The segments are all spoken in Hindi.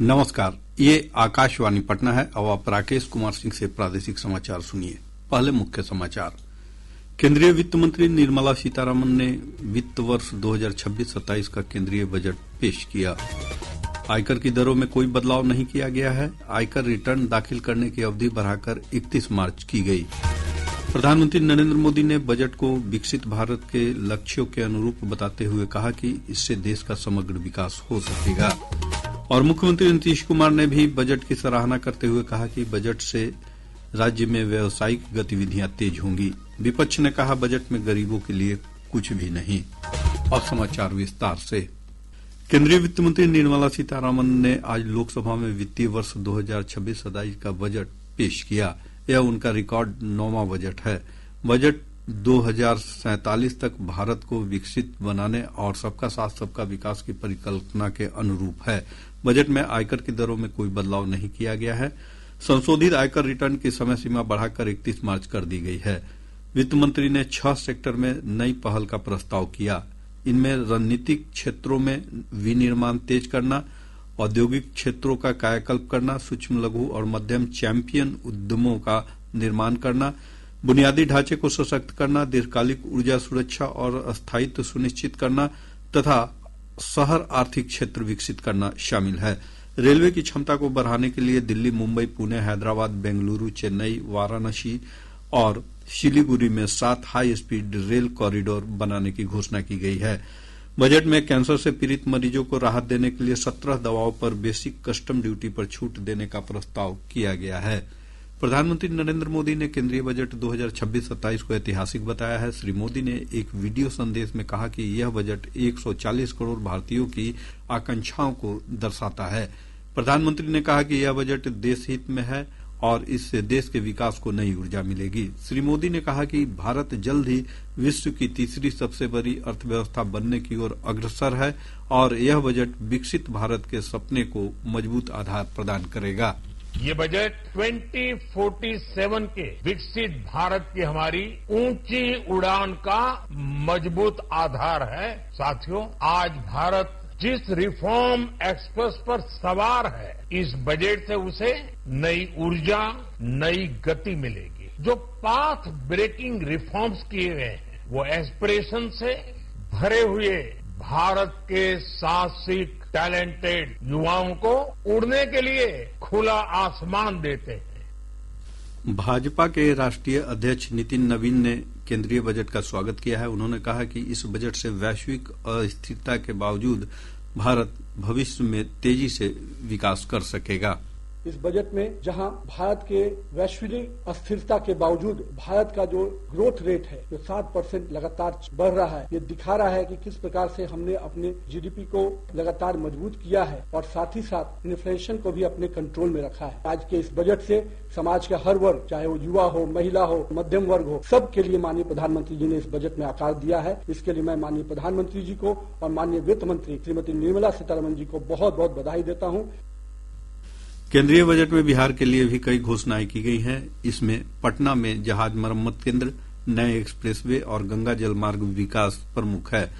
नमस्कार, ये आकाशवाणी पटना है। अब आप राकेश कुमार सिंह से प्रादेशिक समाचार सुनिए। पहले मुख्य समाचार। केंद्रीय वित्त मंत्री निर्मला सीतारमण ने वित्त वर्ष 2026-27 का केंद्रीय बजट पेश किया। आयकर की दरों में कोई बदलाव नहीं किया गया है। आयकर रिटर्न दाखिल करने की अवधि बढ़ाकर 31 मार्च की गई। प्रधानमंत्री नरेंद्र मोदी ने बजट को विकसित भारत के लक्ष्यों के अनुरूप बताते हुए कहा कि इससे देश का समग्र विकास हो सकेगा। और मुख्यमंत्री नीतीश कुमार ने भी बजट की सराहना करते हुए कहा कि बजट से राज्य में व्यावसायिक गतिविधियां तेज होंगी। विपक्ष ने कहा बजट में गरीबों के लिए कुछ भी नहीं। और समाचार विस्तार से। केंद्रीय वित्त मंत्री निर्मला सीतारमण ने आज लोकसभा में वित्तीय वर्ष 2026-27 का बजट पेश किया। यह उनका रिकॉर्ड 9वां बजट है। बजट 2047 तक भारत को विकसित बनाने और सबका साथ सबका विकास की परिकल्पना के अनुरूप है। बजट में आयकर की दरों में कोई बदलाव नहीं किया गया है। संशोधित आयकर रिटर्न की समय सीमा बढ़ाकर 31 मार्च कर दी गई है। वित्त मंत्री ने 6 सेक्टर में नई पहल का प्रस्ताव किया। इनमें रणनीतिक क्षेत्रों में विनिर्माण तेज करना, औद्योगिक क्षेत्रों का कायाकल्प करना, सूक्ष्म लघु और मध्यम चैंपियन उद्यमों का निर्माण करना, बुनियादी ढांचे को सशक्त करना, दीर्घकालिक ऊर्जा सुरक्षा और स्थायित्व सुनिश्चित करना तथा शहर आर्थिक क्षेत्र विकसित करना शामिल है। रेलवे की क्षमता को बढ़ाने के लिए दिल्ली, मुंबई, पुणे, हैदराबाद, बेंगलुरु, चेन्नई, वाराणसी और शिलीगुड़ी में 7 हाई स्पीड रेल कॉरिडोर बनाने की घोषणा की गई है। बजट में कैंसर से पीड़ित मरीजों को राहत देने के लिए 17 दवाओं पर बेसिक कस्टम ड्यूटी पर छूट देने का प्रस्ताव किया गया है। प्रधानमंत्री नरेंद्र मोदी ने केंद्रीय बजट 2026-27 को ऐतिहासिक बताया है। श्री मोदी ने एक वीडियो संदेश में कहा कि यह बजट 140 करोड़ भारतीयों की आकांक्षाओं को दर्शाता है। प्रधानमंत्री ने कहा कि यह बजट देश हित में है और इससे देश के विकास को नई ऊर्जा मिलेगी। श्री मोदी ने कहा कि भारत जल्द ही विश्व की तीसरी सबसे बड़ी अर्थव्यवस्था बनने की ओर अग्रसर है और यह बजट विकसित भारत के सपने को मजबूत आधार प्रदान करेगा। ये बजट 2047 के विकसित भारत की हमारी ऊंची उड़ान का मजबूत आधार है। साथियों, आज भारत जिस रिफॉर्म एक्सप्रेस पर सवार है, इस बजट से उसे नई ऊर्जा, नई गति मिलेगी। जो पाथ ब्रेकिंग रिफॉर्म्स किए गए हैं, वो एस्पिरेशन से भरे हुए भारत के साहसिक टैलेंटेड युवाओं को उड़ने के लिए खुला आसमान देते हैं। भाजपा के राष्ट्रीय अध्यक्ष नितिन नवीन ने केंद्रीय बजट का स्वागत किया है। उन्होंने कहा कि इस बजट से वैश्विक अस्थिरता के बावजूद भारत भविष्य में तेजी से विकास कर सकेगा। इस बजट में जहां भारत के वैश्विक अस्थिरता के बावजूद भारत का जो ग्रोथ रेट है जो 7% लगातार बढ़ रहा है, ये दिखा रहा है कि किस प्रकार से हमने अपने जीडीपी को लगातार मजबूत किया है और साथ ही साथ इन्फ्लेशन को भी अपने कंट्रोल में रखा है। आज के इस बजट से समाज का हर वर्ग, चाहे वो युवा हो, महिला हो, मध्यम वर्ग हो, सबके लिए माननीय प्रधानमंत्री जी ने इस बजट में आकार दिया है। इसके लिए मैं माननीय प्रधानमंत्री जी को और माननीय वित्त मंत्री श्रीमती निर्मला सीतारमण जी को बहुत बहुत बधाई देता हूँ। केंद्रीय बजट में बिहार के लिए भी कई घोषणाएं की गई हैं। इसमें पटना में जहाज मरम्मत केंद्र, नए एक्सप्रेसवे और गंगा जल मार्ग विकास प्रमुख है।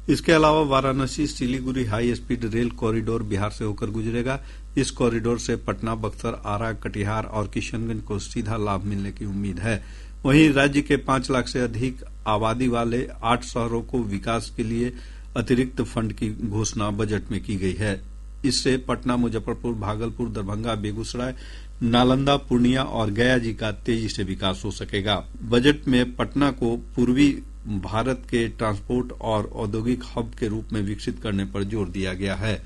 इसके अलावा Varanasi Siliguri high speed rail corridor Bihar से होकर गुजरेगा। इस कॉरिडोर से पटना, बक्सर, आरा, कटिहार और किशनगंज को सीधा लाभ मिलने की उम्मीद है। वहीं राज्य के 5 लाख से अधिक आबादी वाले 8 शहरों को विकास के लिए अतिरिक्त फंड की घोषणा बजट में की गई है। इससे पटना, मुजफ्फरपुर, भागलपुर, दरभंगा, बेगूसराय, नालंदा, पूर्णिया और गया जी का तेजी से विकास हो सकेगा। बजट में पटना को पूर्वी भारत के ट्रांसपोर्ट और औद्योगिक हब के रूप में विकसित करने पर जोर दिया गया है।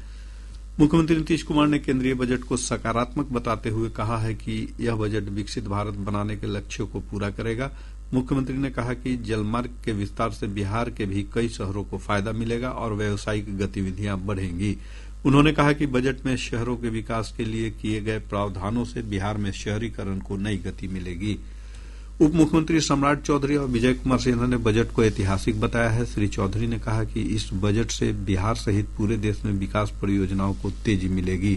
मुख्यमंत्री नीतीश कुमार ने केंद्रीय बजट को सकारात्मक बताते हुए कहा है कि यह बजट विकसित भारत बनाने के लक्ष्यों को पूरा करेगा। मुख्यमंत्री ने कहा कि जलमार्ग के विस्तार से बिहार के भी कई शहरों को फायदा मिलेगा और व्यावसायिक गतिविधियां बढ़ेंगी। उन्होंने कहा कि बजट में शहरों के विकास के लिए किए गए प्रावधानों से बिहार में शहरीकरण को नई गति मिलेगी। उप मुख्यमंत्री सम्राट चौधरी और विजय कुमार सिन्हा ने बजट को ऐतिहासिक बताया है। श्री चौधरी ने कहा कि इस बजट से बिहार सहित पूरे देश में विकास परियोजनाओं को तेजी मिलेगी।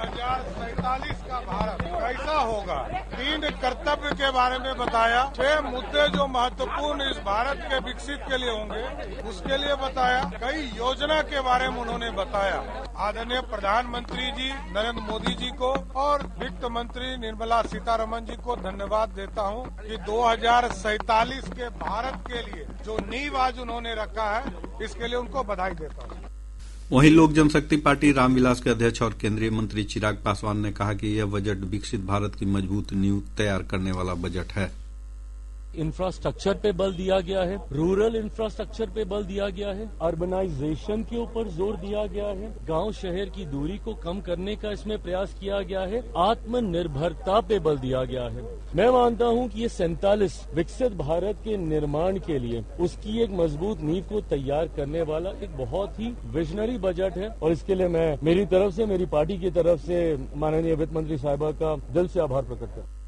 2047 का भारत कैसा होगा, 3 कर्तव्य के बारे में बताया, 6 मुद्दे जो महत्वपूर्ण इस भारत के विकसित के लिए होंगे उसके लिए बताया, कई योजना के बारे में उन्होंने बताया। आदरणीय प्रधानमंत्री जी नरेंद्र मोदी जी को और वित्त मंत्री निर्मला सीतारमण जी को धन्यवाद देता हूं कि 2047 के भारत के लिए जो नींव आज उन्होंने रखा है, इसके लिए उनको बधाई देता हूं। वहीं लोक जनशक्ति पार्टी रामविलास के अध्यक्ष और केंद्रीय मंत्री चिराग पासवान ने कहा कि यह बजट विकसित भारत की मजबूत नींव तैयार करने वाला बजट है। इंफ्रास्ट्रक्चर पे बल दिया गया है, रूरल इंफ्रास्ट्रक्चर पे बल दिया गया है, अर्बनाइजेशन के ऊपर जोर दिया गया है, गांव शहर की दूरी को कम करने का इसमें प्रयास किया गया है, आत्मनिर्भरता पे बल दिया गया है। मैं मानता हूं कि ये 47 विकसित भारत के निर्माण के लिए उसकी एक मजबूत नींव को तैयार करने वाला एक बहुत ही विजनरी बजट है और इसके लिए मैं मेरी तरफ से, मेरी पार्टी की तरफ से माननीय वित्त मंत्री साहिबा का दिल से आभार प्रकट करता हूं।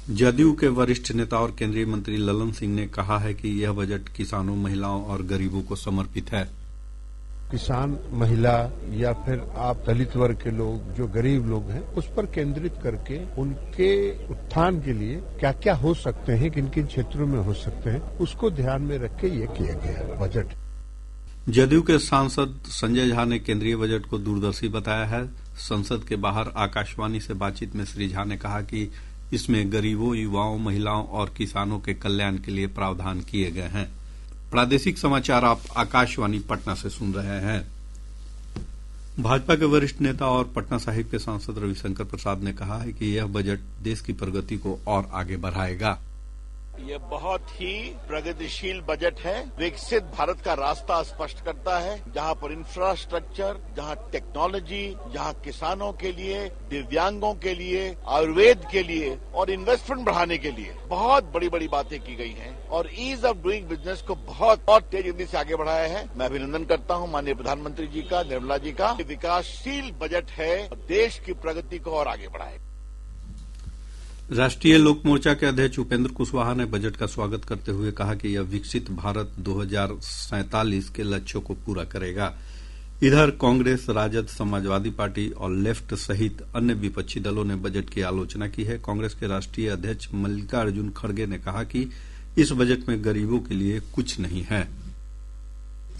जदयू के वरिष्ठ नेता और केंद्रीय मंत्री ललन सिंह ने कहा है कि यह बजट किसानों, महिलाओं और गरीबों को समर्पित है। किसान, महिला या फिर आप दलित वर्ग के लोग, जो गरीब लोग हैं, उस पर केंद्रित करके उनके उत्थान के लिए क्या क्या हो सकते हैं, किन किन क्षेत्रों में हो सकते हैं, उसको ध्यान में रख के ये किया गया बजट। जदयू के सांसद संजय झा ने केंद्रीय बजट को दूरदर्शी बताया है। संसद के बाहर आकाशवाणी से बातचीत में श्री झा ने कहा कि इसमें गरीबों, युवाओं, महिलाओं और किसानों के कल्याण के लिए प्रावधान किए गए हैं। प्रादेशिक समाचार आप आकाशवाणी पटना से सुन रहे हैं। भाजपा के वरिष्ठ नेता और पटना साहिब के सांसद रविशंकर प्रसाद ने कहा है कि यह बजट देश की प्रगति को और आगे बढ़ाएगा। ये बहुत ही प्रगतिशील बजट है, विकसित भारत का रास्ता स्पष्ट करता है, जहां पर इंफ्रास्ट्रक्चर, जहां टेक्नोलॉजी, जहां किसानों के लिए, दिव्यांगों के लिए, आयुर्वेद के लिए और इन्वेस्टमेंट बढ़ाने के लिए बहुत बड़ी बड़ी बातें की गई हैं और ईज ऑफ डूइंग बिजनेस को बहुत तेज गति से आगे बढ़ाया है। मैं अभिनंदन करता हूं माननीय प्रधानमंत्री जी का, निर्मला जी का। विकासशील बजट है, देश की प्रगति को और आगे बढ़ाएगा। राष्ट्रीय लोक मोर्चा के अध्यक्ष उपेंद्र कुशवाहा ने बजट का स्वागत करते हुए कहा कि यह विकसित भारत 2047 के लक्ष्यों को पूरा करेगा। इधर कांग्रेस, राजद, समाजवादी पार्टी और लेफ्ट सहित अन्य विपक्षी दलों ने बजट की आलोचना की है। कांग्रेस के राष्ट्रीय अध्यक्ष मल्लिकार्जुन खड़गे ने कहा कि इस बजट में गरीबों के लिए कुछ नहीं है।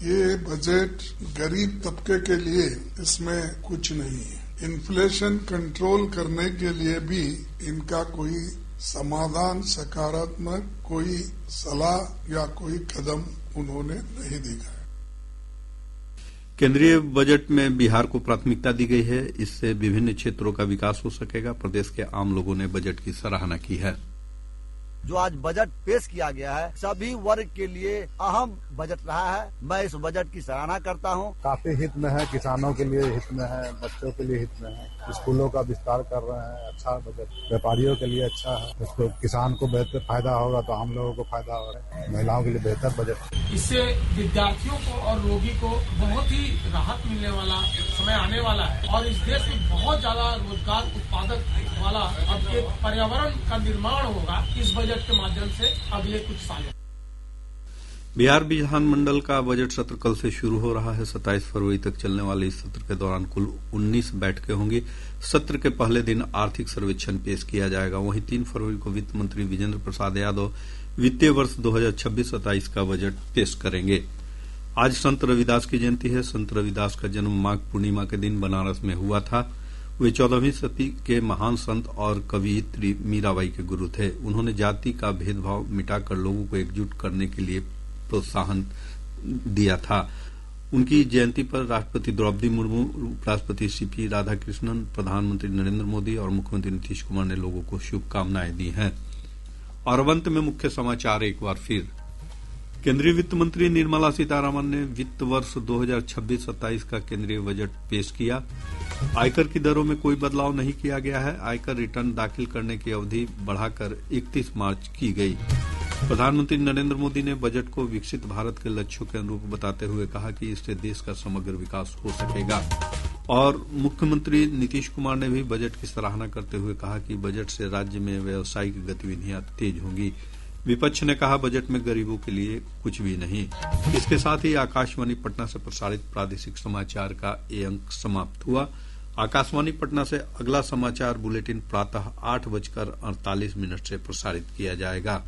ये बजट गरीब तबके के लिए इसमें कुछ नहीं है। इन्फ्लेशन कंट्रोल करने के लिए भी इनका कोई समाधान, सकारात्मक कोई सलाह या कोई कदम उन्होंने नहीं दिखाया। केंद्रीय बजट में बिहार को प्राथमिकता दी गई है। इससे विभिन्न क्षेत्रों का विकास हो सकेगा। प्रदेश के आम लोगों ने बजट की सराहना की है। जो आज बजट पेश किया गया है, सभी वर्ग के लिए अहम बजट रहा है। मैं इस बजट की सराहना करता हूं। काफी हित में है, किसानों के लिए हित में है, बच्चों के लिए हित में है, स्कूलों का विस्तार कर रहे हैं। अच्छा बजट व्यापारियों के लिए अच्छा है, उसको किसान को बेहतर फायदा होगा तो आम लोगों को फायदा होगा। महिलाओं के लिए बेहतर बजट। इससे विद्यार्थियों को और रोगी को बहुत ही राहत मिलने वाला समय आने वाला है और इस देश में बहुत ज्यादा रोजगार उत्पादक वाला अब एक पर्यावरण का निर्माण होगा इस बजट के माध्यम से अगले कुछ सालों। बिहार विधानमंडल का बजट सत्र कल से शुरू हो रहा है। 27 फरवरी तक चलने वाले इस सत्र के दौरान कुल 19 बैठकें होंगी। सत्र के पहले दिन आर्थिक सर्वेक्षण पेश किया जाएगा। वहीं 3 फरवरी को वित्त मंत्री विजेंद्र प्रसाद यादव वित्तीय वर्ष 2026-27 का बजट पेश करेंगे। आज संत रविदास की जयंती है। संत रविदास का जन्म माघ पूर्णिमा के दिन बनारस में हुआ था। वे 14वीं सदी के महान संत और कवयित्री मीराबाई के गुरु थे। उन्होंने जाति का भेदभाव मिटाकर लोगों को एकजुट करने के लिए प्रोत्साहन दिया था। उनकी जयंती पर राष्ट्रपति द्रौपदी मुर्मू, उपराष्ट्रपति सीपी राधाकृष्णन, प्रधानमंत्री नरेंद्र मोदी और मुख्यमंत्री नीतीश कुमार ने लोगों को शुभकामनाएं दी हैं। और अब अंत में मुख्य समाचार एक बार फिर। केंद्रीय वित्त मंत्री निर्मला सीतारमण ने वित्त वर्ष 2026-27 का केंद्रीय बजट पेश किया। आयकर की दरों में कोई बदलाव नहीं किया गया है। आयकर रिटर्न दाखिल करने की अवधि बढ़ाकर 31 मार्च की गई। प्रधानमंत्री नरेंद्र मोदी ने बजट को विकसित भारत के लक्ष्यों के अनुरूप बताते हुए कहा कि इससे देश का समग्र विकास हो सकेगा। और मुख्यमंत्री नीतीश कुमार ने भी बजट की सराहना करते हुए कहा कि बजट से राज्य में व्यावसायिक गतिविधियां तेज होंगी। विपक्ष ने कहा बजट में गरीबों के लिए कुछ भी नहीं। इसके साथ ही आकाशवाणी पटना से प्रसारित प्रादेशिक समाचार का ये अंक समाप्त हुआ। आकाशवाणी पटना से अगला समाचार बुलेटिन प्रातः 8:48 से प्रसारित किया जाएगा।